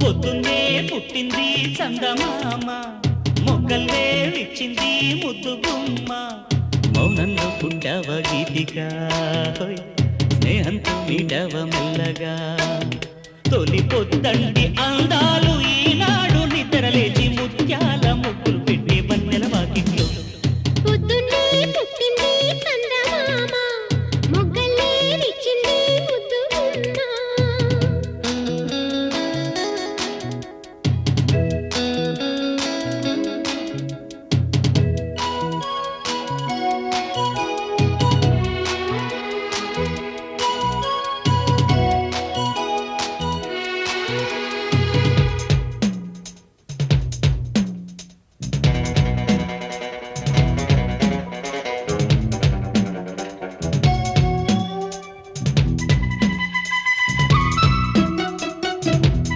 పొద్దున్నే పుట్టింది చందమామ మొగ్గల్లే విచ్చింది ముద్దు గుమ్మ మౌనంలో పుట్టావ గీతిగా స్నేహంతో మీటవ మెల్లగా తొలి పొద్దంటి అందాలు ఈ